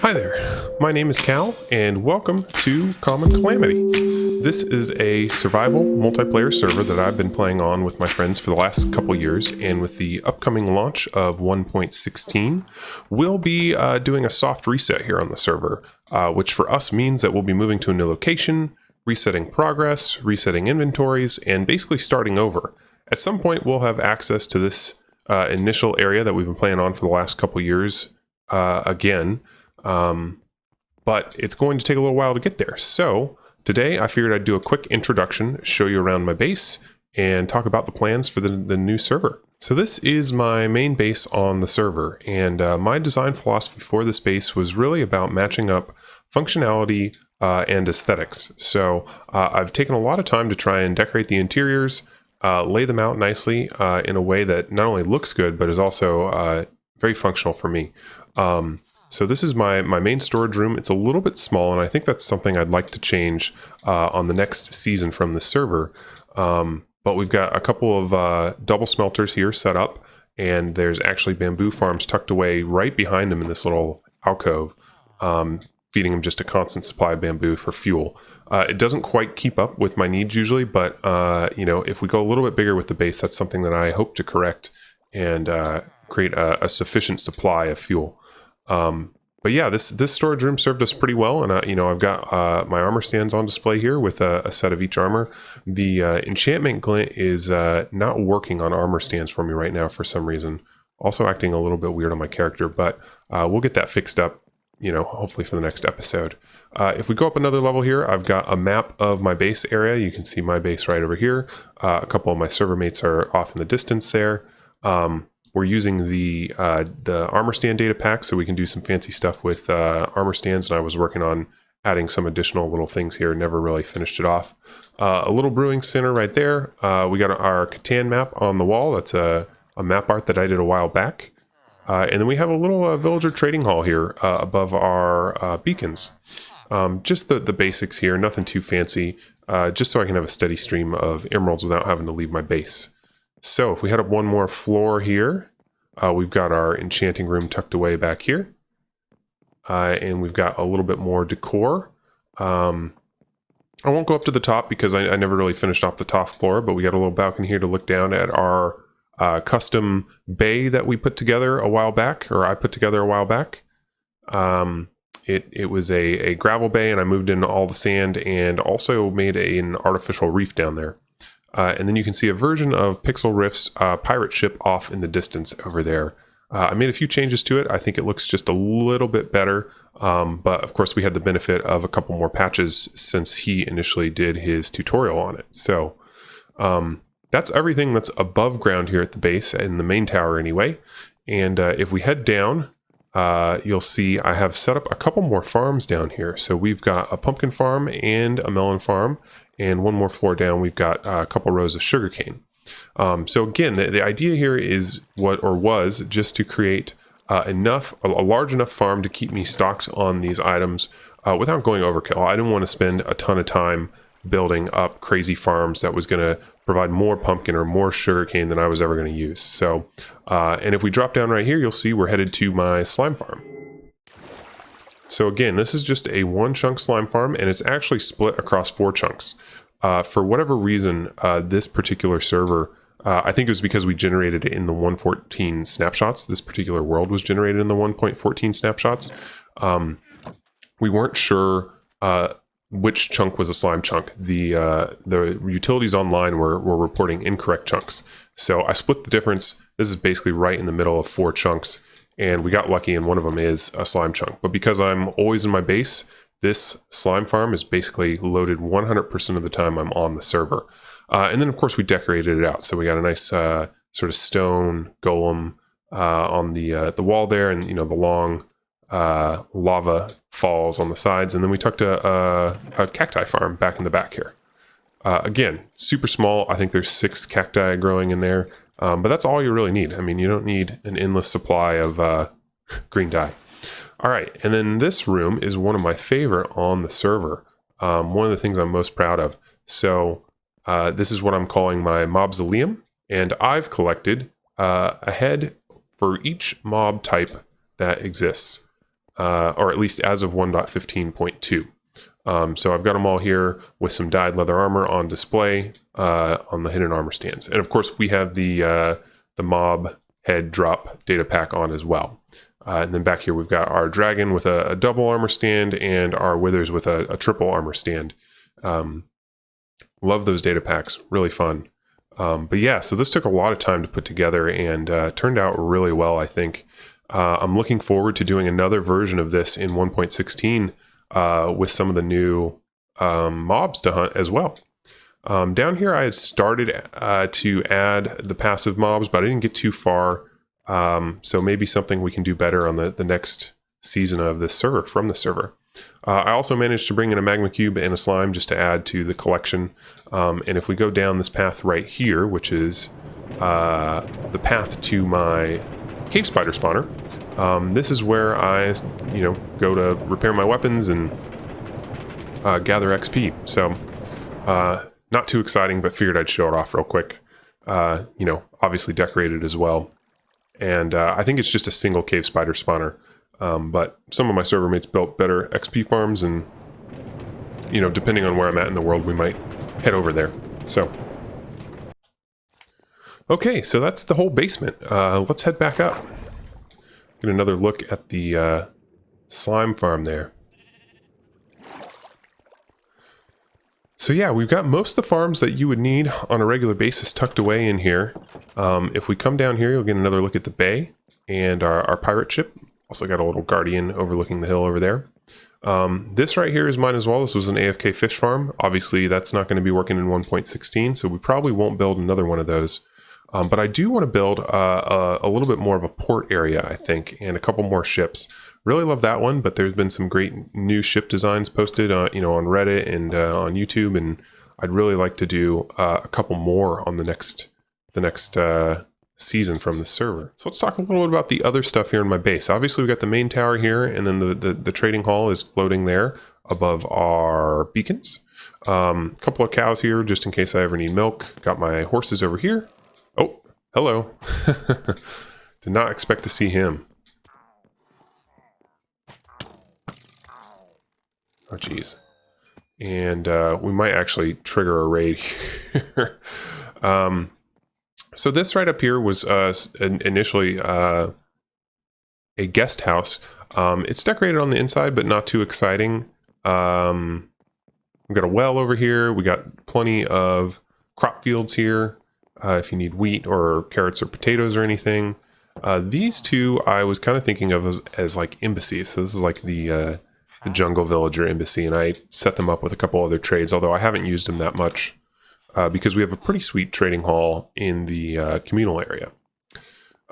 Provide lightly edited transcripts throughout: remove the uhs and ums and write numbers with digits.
Hi there, my name is Cal, and welcome to Common Calamity. This is a survival multiplayer server that I've been playing on with my friends for the last couple years, and with the upcoming launch of 1.16, we'll be doing a soft reset here on the server, which for us means that we'll be moving to a new location, resetting progress, resetting inventories, and basically starting over. At some point, we'll have access to this initial area that we've been playing on for the last couple years again. But it's going to take a little while to get there. So today I figured I'd do a quick introduction, show you around my base, and talk about the plans for the new server. So this is my main base on the server, and my design philosophy for this base was really about matching up functionality and aesthetics. So I've taken a lot of time to try and decorate the interiors, lay them out nicely in a way that not only looks good, but is also very functional for me. So this is my main storage room. It's a little bit small, and I think that's something I'd like to change on the next season from the server. But we've got a couple of double smelters here set up, and there's actually bamboo farms tucked away right behind them in this little alcove, feeding them just a constant supply of bamboo for fuel. It doesn't quite keep up with my needs usually, but if we go a little bit bigger with the base, that's something that I hope to correct and create a sufficient supply of fuel. But yeah, this storage room served us pretty well, and I've got my armor stands on display here with a set of each armor. The enchantment glint is not working on armor stands for me right now for some reason. Also acting a little bit weird on my character, but we'll get that fixed up, hopefully for the next episode. If we go up another level here, I've got a map of my base area. You can see my base right over here. A couple of my server mates are off in the distance there. We're using the armor stand data pack, so we can do some fancy stuff with armor stands, and I was working on adding some additional little things here, never really finished it off. A little brewing center right there. We got our Catan map on the wall. That's a map art that I did a while back. And then we have a little villager trading hall here above our beacons. Just the basics here, nothing too fancy, just so I can have a steady stream of emeralds without having to leave my base. So if we head up one more floor here, we've got our enchanting room tucked away back here. And we've got a little bit more decor. I won't go up to the top because I never really finished off the top floor, but we got a little balcony here to look down at our custom bay that we put together a while back, or I put together a while back. It was a gravel bay, and I moved in all the sand and also made an artificial reef down there. And then you can see a version of Pixel Rift's pirate ship off in the distance over there. I made a few changes to it. I think it looks just a little bit better. But of course, we had the benefit of a couple more patches since he initially did his tutorial on it. So that's everything that's above ground here at the base, in the main tower anyway. And if we head down, you'll see I have set up a couple more farms down here. So we've got a pumpkin farm and a melon farm. And one more floor down, we've got a couple rows of sugarcane. So again, the idea here is was just to create a large enough farm to keep me stocked on these items without going overkill. I didn't want to spend a ton of time building up crazy farms that was going to provide more pumpkin or more sugarcane than I was ever going to use. So, and if we drop down right here, you'll see we're headed to my slime farm. So again, this is just a one chunk slime farm, and it's actually split across 4 chunks. For whatever reason, this particular server, I think it was because we generated it in the 1.14 snapshots. This particular world was generated in the 1.14 snapshots. We weren't sure which chunk was a slime chunk. The utilities online were reporting incorrect chunks. So I split the difference. This is basically right in the middle of 4 chunks. And we got lucky, and one of them is a slime chunk. But because I'm always in my base, this slime farm is basically loaded 100% of the time I'm on the server. And then, of course, we decorated it out. So we got a nice sort of stone golem on the wall there, and the long lava falls on the sides. And then we tucked a cacti farm back in the back here. Again, super small. I think there's 6 cacti growing in there. But that's all you really need. I mean, you don't need an endless supply of green dye. All right, and then this room is one of my favorite on the server. One of the things I'm most proud of. So this is what I'm calling my mausoleum, and I've collected a head for each mob type that exists. or at least as of 1.15.2. So I've got them all here with some dyed leather armor on display on the hidden armor stands. And of course, we have the mob head drop data pack on as well. And then back here, we've got our dragon with a double armor stand and our withers with a triple armor stand. Love those data packs, really fun. But yeah, so this took a lot of time to put together and turned out really well, I think. I'm looking forward to doing another version of this in 1.16 with some of the new mobs to hunt as well. Down here, I had started to add the passive mobs, but I didn't get too far. So maybe something we can do better on the next season of this server, from the server. I also managed to bring in a magma cube and a slime just to add to the collection. And if we go down this path right here, which is the path to my cave spider spawner, this is where I, go to repair my weapons and gather XP. So not too exciting, but figured I'd show it off real quick. Obviously decorated as well. And I think it's just a single cave spider spawner. But some of my server mates built better XP farms, and depending on where I'm at in the world, we might head over there. So okay, so that's the whole basement. Let's head back up. Get another look at the slime farm there. So yeah, we've got most of the farms that you would need on a regular basis tucked away in here. If we come down here, you'll get another look at the bay and our pirate ship. Also got a little guardian overlooking the hill over there. This right here is mine as well. This was an AFK fish farm. Obviously, that's not going to be working in 1.16, so we probably won't build another one of those. But I do want to build a little bit more of a port area, I think, and a couple more ships. Really love that one, but there's been some great new ship designs posted, on Reddit and on YouTube, and I'd really like to do a couple more on the next season from the server. So let's talk a little bit about the other stuff here in my base. Obviously, we've got the main tower here, and then the trading hall is floating there above our beacons. Couple of cows here, just in case I ever need milk. Got my horses over here. Oh, hello. Did not expect to see him. Oh, geez. And we might actually trigger a raid here. So this right up here was initially a guest house. It's decorated on the inside, but not too exciting. We've got a well over here. We got plenty of crop fields here. If you need wheat or carrots or potatoes or anything. These two I was kind of thinking of as like embassies. So this is like the jungle villager embassy, and I set them up with a couple other trades, although I haven't used them that much because we have a pretty sweet trading hall in the communal area.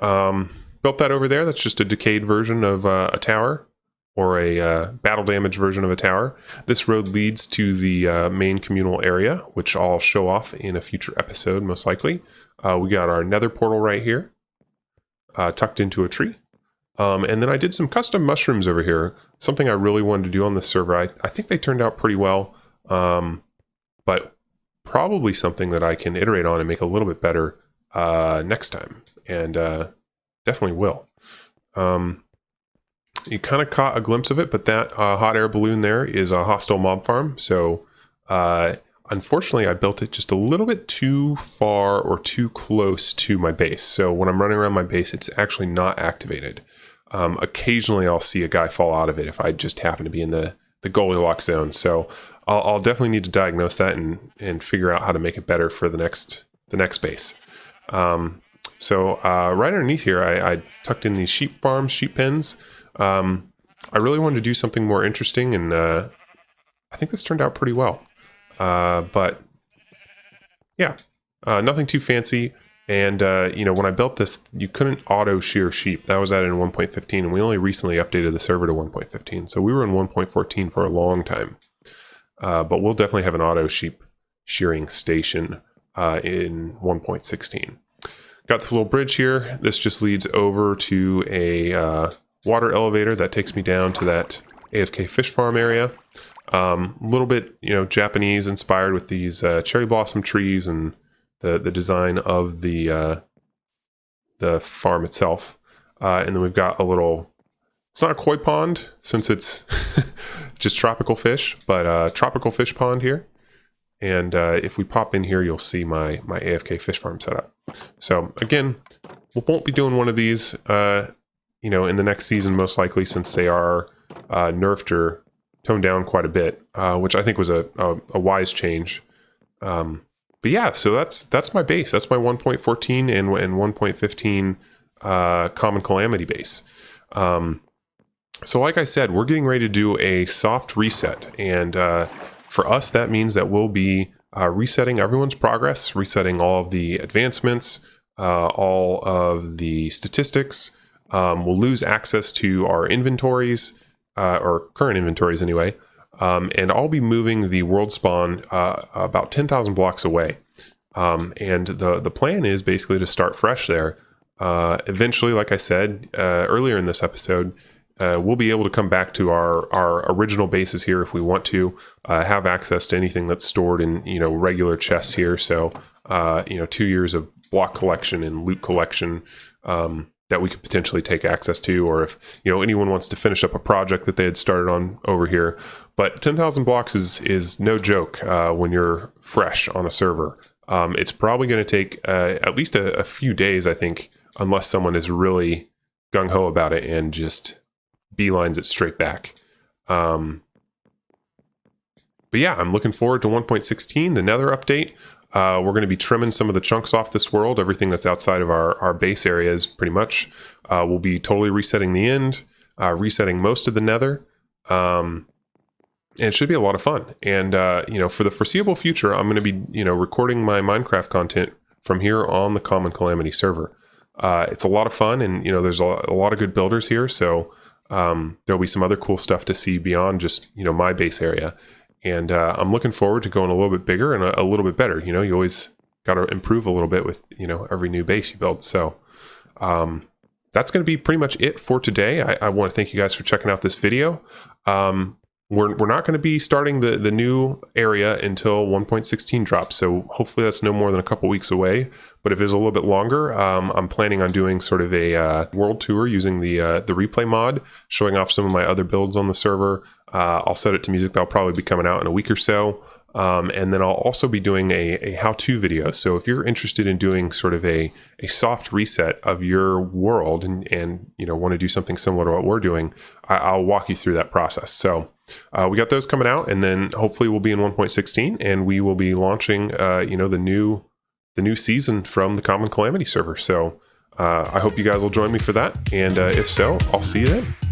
Built that over there. That's just a decayed version of a tower, or a battle damage version of a tower. This road leads to the main communal area, which I'll show off in a future episode, most likely. We got our nether portal right here, tucked into a tree. And then I did some custom mushrooms over here, something I really wanted to do on this server. I think they turned out pretty well, but probably something that I can iterate on and make a little bit better next time, and definitely will. You kind of caught a glimpse of it, but that hot air balloon there is a hostile mob farm. So unfortunately, I built it just a little bit too far or too close to my base. So when I'm running around my base, it's actually not activated. Occasionally, I'll see a guy fall out of it if I just happen to be in the Goldilocks zone. So I'll definitely need to diagnose that and figure out how to make it better for the next base. So right underneath here, I tucked in these sheep farms, sheep pens. I really wanted to do something more interesting, and I think this turned out pretty well. But yeah, nothing too fancy. And when I built this, you couldn't auto shear sheep. That was added in 1.15, and we only recently updated the server to 1.15. So we were in 1.14 for a long time. But we'll definitely have an auto sheep shearing station in 1.16. Got this little bridge here. This just leads over to a water elevator that takes me down to that AFK fish farm area. A little bit, Japanese inspired with these cherry blossom trees and the design of the farm itself. And then we've got a little It's not a koi pond since it's just tropical fish, but tropical fish pond here. And if we pop in here, you'll see my AFK fish farm setup. So again, we won't be doing one of these, you know, in the next season, most likely, since they are nerfed or toned down quite a bit, which I think was a wise change. But yeah, so that's my base. That's my 1.14 and 1.15 Common Calamity base. So like I said, we're getting ready to do a soft reset. And for us, that means that we'll be resetting everyone's progress, resetting all of the advancements, all of the statistics. We'll lose access to our inventories, or current inventories anyway. And I'll be moving the world spawn about 10,000 blocks away. And the plan is basically to start fresh there. Eventually, like I said earlier in this episode, we'll be able to come back to our original bases here if we want to, have access to anything that's stored in, you know, regular chests here. So, you know, 2 years of block collection and loot collection, that we could potentially take access to, or if, you know, anyone wants to finish up a project that they had started on over here. But 10,000 blocks is no joke when you're fresh on a server. It's probably going to take at least a few days, I think, unless someone is really gung-ho about it and just beelines it straight back. But yeah, I'm looking forward to 1.16, the Nether update. We're going to be trimming some of the chunks off this world. Everything that's outside of our base areas, pretty much. We'll be totally resetting the end, resetting most of the Nether. And it should be a lot of fun. And, you know, for the foreseeable future, I'm going to be, you know, recording my Minecraft content from here on the Common Calamity server. It's a lot of fun, and, you know, there's a lot of good builders here. So there'll be some other cool stuff to see beyond just, you know, my base area. And I'm looking forward to going a little bit bigger and a little bit better. You know, you always got to improve a little bit with, you know, every new base you build. So that's going to be pretty much it for today. I want to thank you guys for checking out this video. We're not going to be starting the new area until 1.16 drops. So hopefully that's no more than a couple weeks away. But if it's a little bit longer, I'm planning on doing sort of a world tour using the replay mod, showing off some of my other builds on the server. I'll set it to music that'll probably be coming out in a week or so. And then I'll also be doing a how-to video. So if you're interested in doing sort of a soft reset of your world and you know, want to do something similar to what we're doing, I'll walk you through that process. So we got those coming out, and then hopefully we'll be in 1.16, and we will be launching you know, the new season from the Common Calamity server. So I hope you guys will join me for that. And if so, I'll see you then.